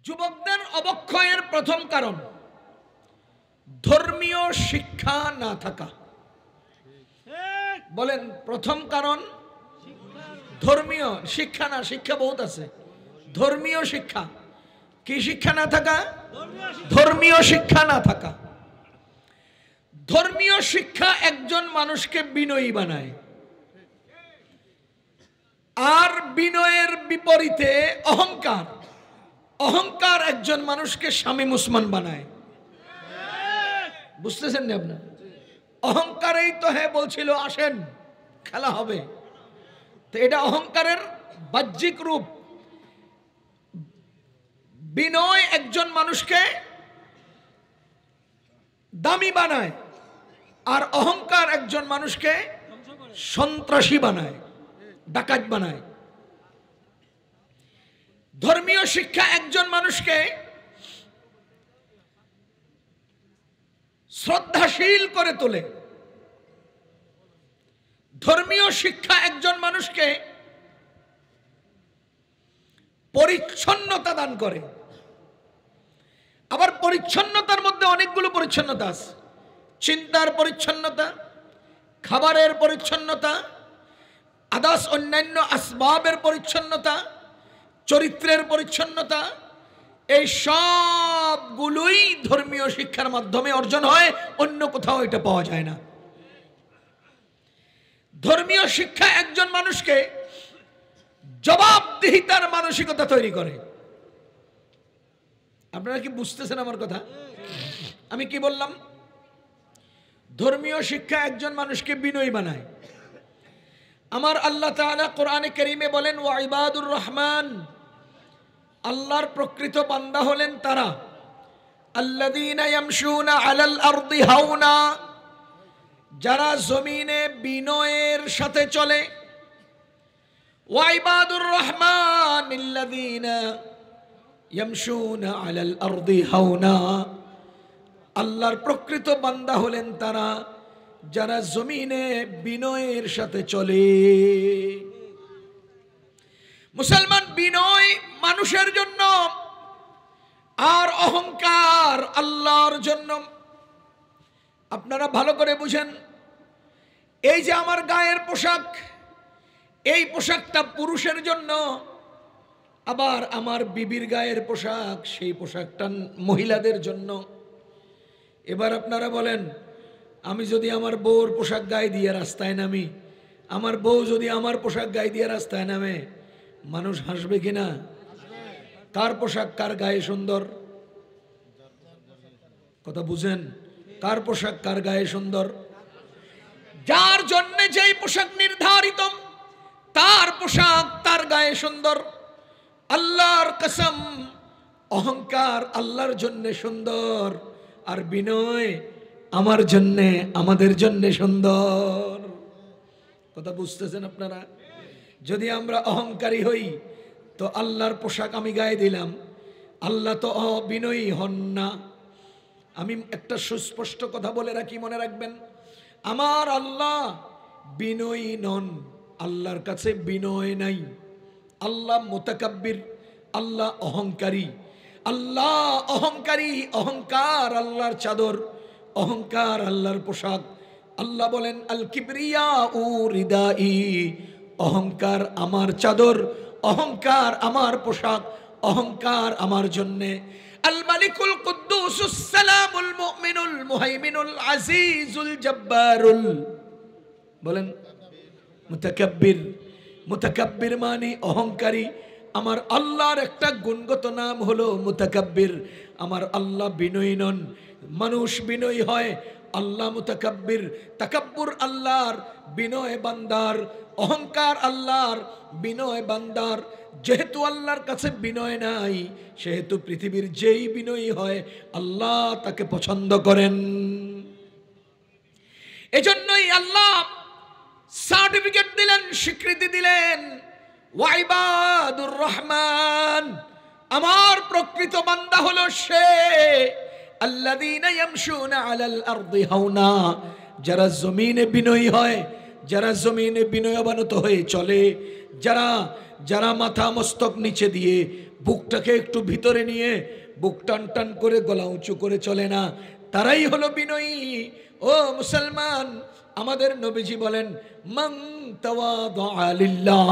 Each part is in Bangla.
যুবকদের অবক্ষয়ের প্রথম কারণ ধর্মীয় শিক্ষা না থাকা। বলেন, প্রথম কারণ ধর্মীয় শিক্ষা না, শিক্ষা বহুত আছে, ধর্মীয় শিক্ষা। কি শিক্ষা না থাকা? ধর্মীয় শিক্ষা না থাকা। ধর্মীয় শিক্ষা একজন মানুষকে বিনয়ী বানায়, আর বিনয়ের বিপরীতে অহংকার। অহংকার একজন মানুষকে শামীম উসমান বানায়। বুঝতেছেন না আপনার? অহংকারেই তো হ্যাঁ বলছিল আসেন খেলা হবে, তো এটা অহংকারের বাহ্যিক রূপ। বিনয় একজন মানুষকে দামি বানায়, আর অহংকার একজন মানুষকে সন্ত্রাসী বানায়, ডাকাত বানায়। ধর্মীয় শিক্ষা একজন মানুষকে শ্রদ্ধাশীল করে তোলে। ধর্মীয় শিক্ষা একজন মানুষকে পরিচ্ছন্নতা দান করে। আবার পরিচ্ছন্নতার মধ্যে অনেকগুলো পরিচ্ছন্নতা আছে। চিন্তার পরিচ্ছন্নতা, খাবারের পরিচ্ছন্নতা, আদাস অন্যান্য আসবাবের পরিচ্ছন্নতা, চরিত্রের পরিচ্ছন্নতা, এই সবগুলোই ধর্মীয় শিক্ষার মাধ্যমে অর্জন হয়, অন্য কোথাও এটা পাওয়া যায় না। ধর্মীয় শিক্ষা একজন মানুষকে জবাবদিহিতার মানসিকতা তৈরি করে। আপনারা কি বুঝতেছেন আমার কথা? আমি কি বললাম? ধর্মীয় শিক্ষা একজন মানুষকে বিনয়ী বানায়। আমার আল্লাহ তাআলা কোরআনে কারীমে বলেন, ওয়া ইবাদুর রহমান, আল্লাহর প্রকৃত বান্দা হলেন তারা, আল্লাযীনা ইয়ামশুনা আলাল আরদি হাওনা, যারা জমিনে বিনয়ের সাথে চলে। ওয়া ইবাদুর রহমান আল্লাযীনা ইয়ামশুনা আলাল আরদি হাওনা, আল্লাহর প্রকৃত বান্দা হলেন তারা যারা জমিনে বিনয়ের সাথে চলে। মুসলমান, বিনয় মানুষের জন্য আর অহংকার আল্লাহর জন্য। আপনারা ভালো করে বুঝেন, এই যে আমার গায়ের পোশাক, এই পোশাকটা পুরুষের জন্য, আবার আমার বিবির গায়ের পোশাক, সেই পোশাকটা মহিলাদের জন্য। এবার আপনারা বলেন, আমি যদি আমার বউর পোশাক গায়ে দিয়ে রাস্তায় নামি, আমার বউ যদি আমার পোশাক গায়ে দিয়ে রাস্তায় নামে, মানুষ হাসবে কিনা? কার পোশাক কার গায়ে সুন্দর? কথা বুঝেন? কার পোশাক কার গায়ে সুন্দর? যার জন্য যেই পোশাক নির্ধারিত, তার পোশাক তার গায়ে সুন্দর। আল্লাহর কসম, অহংকার আল্লাহর জন্য সুন্দর, আর বিনয় আমার জন্যে, আমাদের জন্য সুন্দর। কথা বুঝতেছেন আপনারা? যদি আমরা অহংকারী হই, তো আল্লাহর পোশাক আমি গায়ে দিলাম, আল্লাহ তো বিনয়ী হন না। আমি একটা সুস্পষ্ট কথা বলে রাখি, মনে রাখবেন, আমার আল্লাহ বিনয়ী নন, আল্লাহর কাছে বিনয় নাই। আল্লাহ মুতাকাব্বির, আল্লাহ অহংকারী। আল্লাহ অহংকারী, অহংকার আল্লাহর চাদর, অহংকার আল্লাহর পোশাক। আল্লাহ বলেন, আল কিবরিয়া উ রিদাই, অহংকার আমার চাদর, অহংকার আমার পোশাক, অহংকার আমার জন্যে। আল মালিকুল কুদ্দুসুস সালামুল মুমিনুল মুহাইমিনুল আজিজুল জব্বারুল, বলেন মুতাকাব্বির। মুতাকাব্বির মানে অহংকারী। আমার আল্লাহর একটা গুণগত নাম হলো মুতাকাব্বির। আমার আল্লাহ বিনয়ী নন। মানুষ বিনয়ী হয়, আল্লাহ মুতাকাব্বির। তাকাব্বুর আল্লাহর, বিনয় বান্দার। অহংকার আল্লাহর, বিনয় বান্দার। যেহেতু আল্লাহর কাছে বিনয় নাই, সেহেতু পৃথিবীর যেই বিনয়ী হয় আল্লাহ তাকে পছন্দ করেন। এজন্যই আল্লাহ সার্টিফিকেট দিলেন, স্বীকৃতি দিলেন, ওয়া ইবাদুর রহমান, আমার প্রকৃত বান্দা হলো সে, আল্লাযীনা ইয়ামশুনা আলাল আরদি হাওনা, যারা জমিনে বিনয়ী হয়, যারা জমিনে বিনয়াবনত হয়ে চলে, যারা যারা মাথা মস্তক নিচে দিয়ে বুকটাকে একটু ভিতরে নিয়ে বুক টান টান করে গলা উঁচু করে চলে না, তারাই হলো বিনয়ী। ও মুসলমান, আমাদের নবীজি বলেন, মান তাওয়াদা লিল্লাহ,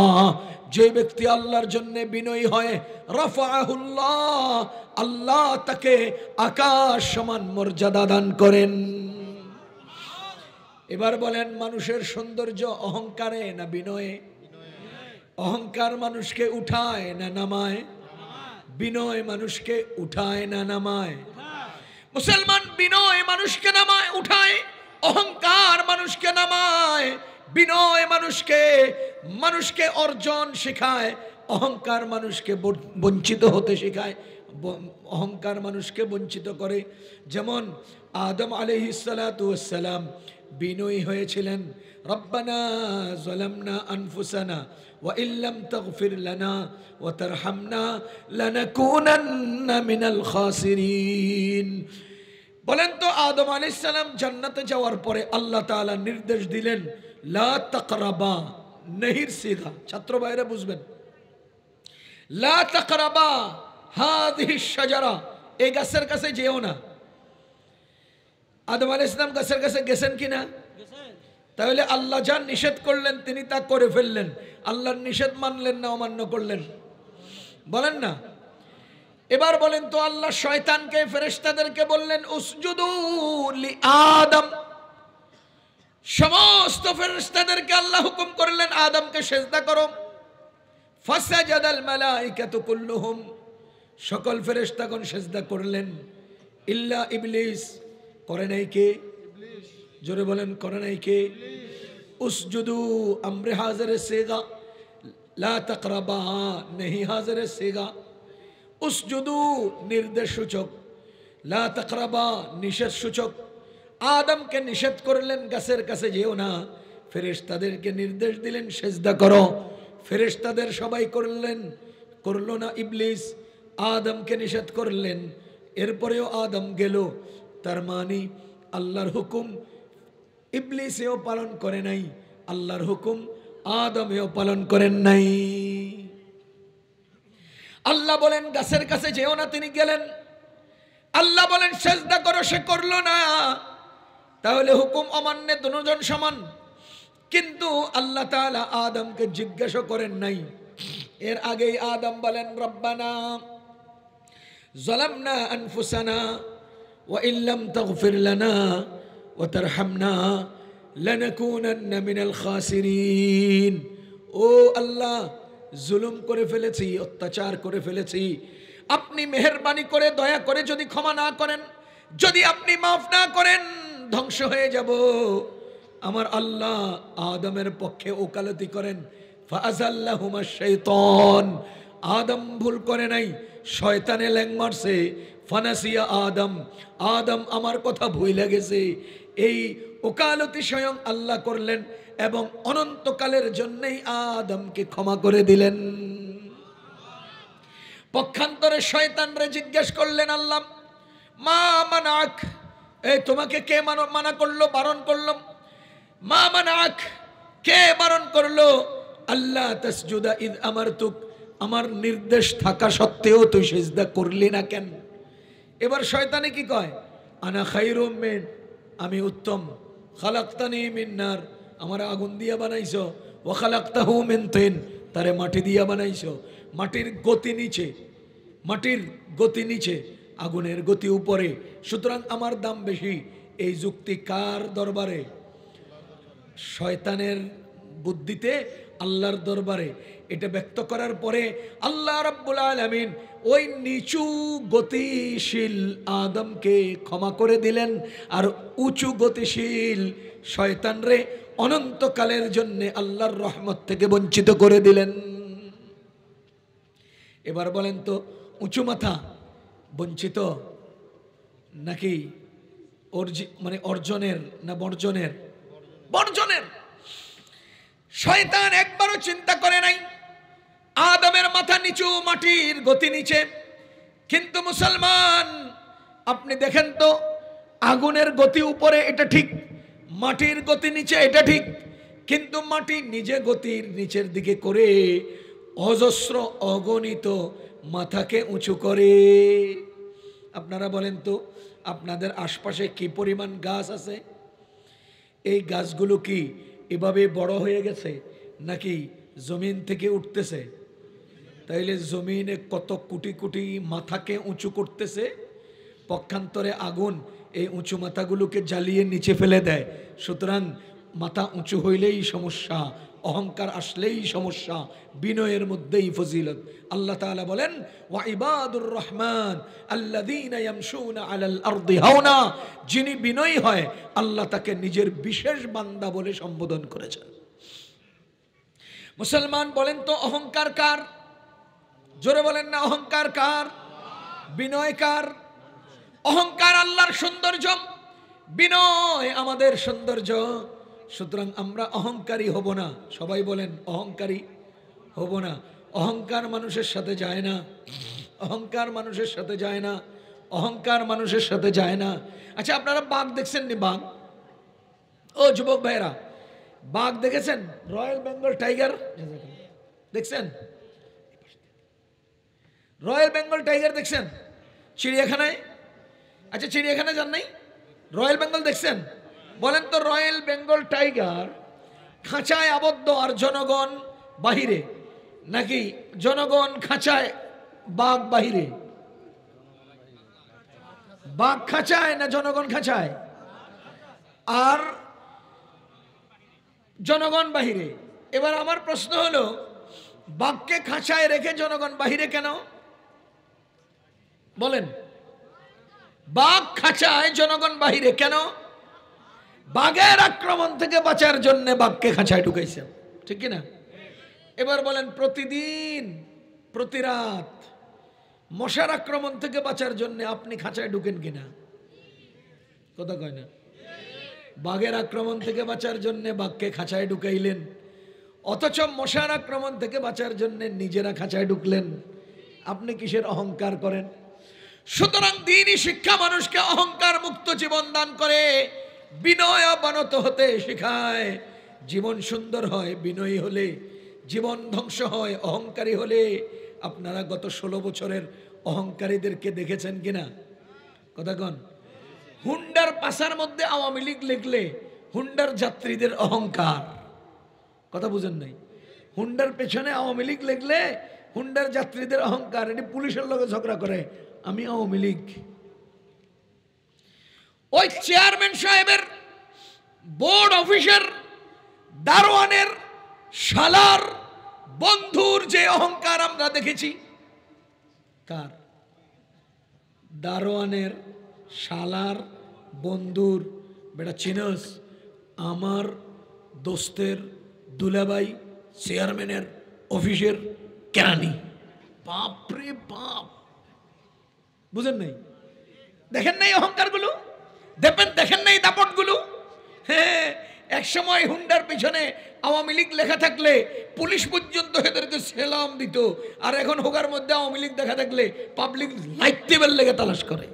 যে ব্যক্তি আল্লাহর জন্য বিনয়ী হয়, রাফাহুল্লাহ, আল্লাহ তাকে আকাশ সমান মর্যাদা দান করেন। এবার বলেন, মানুষের সৌন্দর্য অহংকারে না বিনয়ে? অহংকার মানুষকে উঠায় না নামায়? বিনয় মানুষকে উঠায় না নামায়? মুসলমান, বিনয় মানুষকে নামায়, উঠায়। অহংকার মানুষকে নামায়। বিনয় মানুষকে অর্জন শেখায়, অহংকার মানুষকে বঞ্চিত হতে শেখায়, অহংকার মানুষকে বঞ্চিত করে। যেমন আদম আলাইহিস সালাতু ওয়াস সালাম বিনয়ী হয়েছিলেন। রব্বানা যালামনা আনফুসানা ওয়া ইল্লাম তাগফির লানা ওয়া তারহামনা লানাকুনান্না মিনাল খাসিরিন। বলেন তো, আদম আলাইহিস সালাম জান্নাতে যাওয়ার পরে আল্লাহ তাআলা নির্দেশ দিলেন, লা তাকরাবা, নহির সিগা, ছাত্র ভাইরা বুঝবেন, লা তাকরাবা হাযিহিশ শাজারা, এই গাছের কাছে যেও না। আদম আলাইহিস সালাম গাছের কাছে গেছেন কিনা? তাহলে আল্লাহ যা নিষেধ করলেন তিনি তা করে ফেললেন। আল্লাহর নিষেধ মানলেন না অমান্য করলেন? বলেন না। এবার বলেন তো, আল্লাহ শয়তানকে, ফেরেশতাদেরকে বললেন উসজুদু লি আদম। সমস্ত ফেরেশতাদেরকে আল্লাহ হুকুম করলেন আদমকে সেজদা করো। ফাসাজাদাল মালাইকাতু কুল্লুহুম, সকল ফেরেশতাগণ সেজদা করলেন, ইল্লা ইবলিস, করে নাই কে? জোরে বলেন, করে নাই কে? উসজুদু আমরে হাজিরে সেগা, লা তাকরাবা নেহি হাজিরে সেগা। উসজুদু নির্দেশ সূচক, লা তাকরাবা নিষেধ সূচক। আদমকে নিষেধ করলেন গাছের কাছে যেও না, ফেরেশতাদেরকে নির্দেশ দিলেন সেজদা করো। ফেরেশতাদের সবাই করলেন, করলো না ইবলিস। আদমকে নিষেধ করলেন, এরপরেও আদম গেল। তার মানে আল্লাহর হুকুম ইবলিসেও পালন করে নাই, আল্লাহর হুকুম আদমেও পালন করেন নাই। আল্লাহ বলেন গাছের কাছে যেও না, তিনি গেলেন। আল্লাহ বলেন সেজদা করো, সে করলো না। তাহলে হুকুম অমান্যে দুজন সমান। কিন্তু আল্লাহ তাআলা আদমকে জিজ্ঞাসা করেন নাই। এর আগেই আদম বলেন, রব্বানা যালামনা আনফুসানা ওয়া ইল্লাম তাগফির লানা ওয়া তারহামনা লানাকুনান্না মিনাল খাসিরিন। ও আল্লাহ, জুলুম করে ফেলেছি, অত্যাচার করে ফেলেছি, আপনি মেহেরবানি করে দয়া করে যদি ক্ষমা না করেন, যদি আপনি মাফ না করেন, ধ্বংস হয়ে যাব। আমার আল্লাহ আদমের পক্ষে ওকালতি করেন, ফাআযাল্লাহুমাশ শাইতান, আদম ভুল করে নাই, শয়তানে ল্যাং মারছে। ফানাসিয়া আদম, আদম আমার কথা ভুলে গেছে। এই ওকালতি স্বয়ং আল্লাহ করলেন এবং অনন্তকালের জন্যই আদমকে ক্ষমা করে দিলেন। পক্ষান্তরে শয়তানরে জিজ্ঞেস করলেন আল্লাহ, মা মানাক, এই তোমাকে কে মানা করলো, বারণ করলো? মা মানাক, কে বারণ করলো? আল্লাহ তাসজুদা ইদ আমারতুক, আমার নির্দেশ থাকা সত্ত্বেও তুই সিজদা করলি না কেন? এবার শয়তানে কি কয়? আনা খায়রুম মিন, আমি উত্তম। খালাকতানি মিন নার, আমার আগুন দিয়া বানাইছো। ওয়া খালাকতাহু মিন তিন, তারে মাটি দিয়া বানাইছো। মাটির গতি নিচে, মাটির গতি নিচে, আগুনের গতি উপরে, সুতরাং আমার দাম বেশি। এই যুক্তি কার দরবারে? শয়তানের বুদ্ধিতে, আল্লাহর দরবারে। এটা ব্যক্ত করার পরে আল্লাহ রাব্বুল আলামিন ওই নিচু গতিশীল আদমকে ক্ষমা করে দিলেন, আর উঁচু গতিশীল শয়তানরে অনন্তকালের জন্য আল্লাহর রহমত থেকে বঞ্চিত করে দিলেন। এবার বলেন তো, উঁচু মাথা বঞ্চিত নাকি মানে অর্জনের না বর্জনের? বর্জনের। শয়তান একবারও চিন্তা করে নাই আদমের মাথা নিচু, মাটির গতি নিচে। কিন্তু মুসলমান, আপনি দেখেন তো, আগুনের গতি উপরে, এটা ঠিক, মাটির গতি নিচে, এটা ঠিক। কিন্তু মাটি নিজে গতির নিচের দিকে করে অজস্র অগণিত মাথাকে উঁচু করে। আপনারা বলেন তো, আপনাদের আশপাশে কি পরিমাণ গাছ আছে? এই গাছগুলো কি এভাবে বড় হয়ে গেছে নাকি জমিন থেকে উঠতেছে? তাইলে জমিনে কত কোটি কোটি মাথাকে উঁচু করতেছে, পক্ষান্তরে আগুন এই উঁচু মাথাগুলোকে জ্বালিয়ে নিচে ফেলে দেয়। সুতরাং মাথা উঁচু হইলেই সমস্যা, অহংকার আসলেই সমস্যা, বিনয়ের মধ্যেই ফজিলত। আল্লাহ তাআলা বলেন, ওয়া ইবাদুর রহমান আল্লাযীনা ইয়ামশুনা আলাল আরদি হাওনা, যিনি বিনয়ী হয় আল্লাহ তাকে নিজের বিশেষ বান্দা বলে সম্বোধন করেছেন। মুসলমান বলেন তো অহংকার কার? জোরে বলেন না, অহংকার কার? বিনয় কার? অহংকার আল্লাহর সৌন্দর্য, বিনয় আমাদের সৌন্দর্য। সুতরাং আমরা অহংকারী হব না। সবাই বলেন অহংকারী হব না। অহংকার মানুষের সাথে যায় না, অহংকার মানুষের সাথে যায় না, অহংকার মানুষের সাথে যায় না। আচ্ছা, আপনারা বাঘ দেখছেন নি? বাঘ, ও যুবক ভাইরা, বাঘ দেখেছেন? রয়্যাল বেঙ্গল টাইগার দেখছেন? রয়্যাল বেঙ্গল টাইগার দেখছেন চিড়িয়াখানায়? আচ্ছা, চিড়িয়াখানায় যান নাই? রয়্যাল বেঙ্গল দেখছেন? বলেন তো, রয়্যাল বেঙ্গল টাইগার খাঁচায় আবদ্ধ আর জনগণ বাহিরে, নাকি জনগণ খাঁচায় বাঘ বাহিরে? বাঘ খাঁচায় না জনগণ খাঁচায়? আর জনগণ বাহিরে। এবার আমার প্রশ্ন হলো, বাঘকে খাঁচায় রেখে জনগণ বাহিরে কেন? বলেন, বাঘ খাঁচায় জনগণ বাহিরে কেন? বাঘের আক্রমণ থেকে বাঁচার জন্য বাঘকে খাঁচায় ঢুকাইছে, ঠিক কিনা? এবার বলেন, প্রতিদিন প্রতি রাত মশার আক্রমণ থেকে বাঁচার জন্য আপনি খাঁচায় ঢুকেন কিনা? কথা কয় না। বাঘের আক্রমণ থেকে বাঁচার জন্য বাঘকে খাঁচায় ঢুকাইলেন, অথচ মশার আক্রমণ থেকে বাঁচার জন্য নিজেরা খাঁচায় ঢুকলেন। আপনি কিসের অহংকার করেন? সুতরাং দ্বীনি শিক্ষা মানুষকে অহংকার মুক্ত জীবন দান করে, বিনয় অবনত হতে শেখায়। জীবন সুন্দর হয় বিনয়ী হলে, জীবন ধ্বংস হয় অহংকারী হলে। আপনারা গত 16 বছরের অহংকারীদেরকে দেখেছেন কিনা? কথা কন। হুন্ডার পাশার মধ্যে আওয়ামী লীগ লিখলে হুন্ডার যাত্রীদের অহংকার। কথা বুঝেন নাই? হুন্ডার পেছনে আওয়ামী লীগ লিখলে হুন্ডার যাত্রীদের অহংকার। এটি পুলিশের লগে ঝগড়া করে, আমি আওয়ামী লীগ। ওই চেয়ারম্যান সাহেবের, বোর্ড অফিসার, দারোয়ানের শালার বন্ধুর যে অহংকার আমরা দেখেছি। কার? দারোয়ানের শালার বন্ধুর। বেটা চিনস? আমার দোস্তের দুলাভাই চেয়ারম্যানের অফিসের কেরানি। বাপরে বাপ, বুঝেন নাই? দেখেন নাই অহংকারগুলো? দেখেন নাই দাপটগুলো? হ্যাঁ, এক সময় হুন্ডার পিছনে আওয়ামী লীগ লেখা থাকলে পুলিশ পর্যন্ত এদেরকে সেলাম দিত, আর এখন হোগার মধ্যে আওয়ামী লীগ দেখা থাকলে পাবলিক লাইতে বেল লেগে তালাশ করে।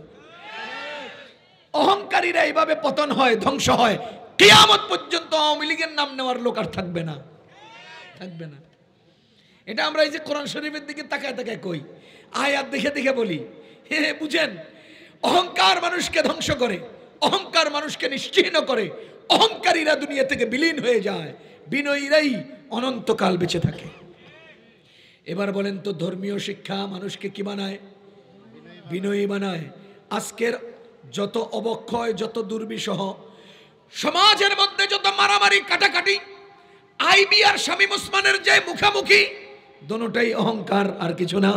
অহংকারীরা এইভাবে পতন হয়, ধ্বংস হয়। কিয়ামত পর্যন্ত আওয়ামী লীগের নাম নেওয়ার লোক আর থাকবে না, থাকবে না। এটা আমরা এই যে কোরআন শরীফের দিকে তাকায় তাকায় কই, আয়াত দেখে দেখে বলি। হ্যাঁ, বুঝেন? অহংকার মানুষকে ধ্বংস করে, অহংকার মানুষকে নিশ্চিহ্ন করে। অহংকারীরা দুনিয়া থেকে বিলীন হয়ে যায়, বিনয়ীরাই অনন্তকাল বেঁচে থাকে। এবার বলেন তো, ধর্মীয় শিক্ষা মানুষকে কি বানায়? বিনয়ী বানায়। আজকের যত অবক্ষয়, যত দুর্বিষহ, সমাজের মধ্যে যত মারামারি কাটাকাটি, আইবি আর শামীম ওসমানের যে মুখামুখি, দোনোটাই অহংকার, আর কিছু না।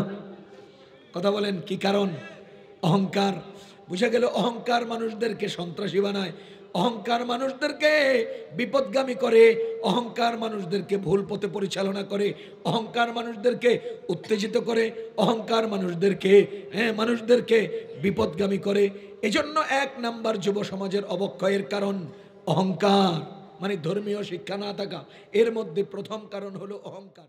কথা বলেন, কি কারণ? অহংকার। বুঝা গেল, অহংকার মানুষদেরকে সন্ত্রাসী বানায়, অহংকার মানুষদেরকে বিপদগামী করে, অহংকার মানুষদেরকে ভুল পথে পরিচালনা করে, অহংকার মানুষদেরকে উত্তেজিত করে, অহংকার মানুষদেরকে বিপদগামী করে। এজন্য 1 নাম্বার যুব সমাজের অবক্ষয়ের কারণ অহংকার, মানে ধর্মীয় শিক্ষা না থাকা। এর মধ্যে প্রথম কারণ হলো অহংকার।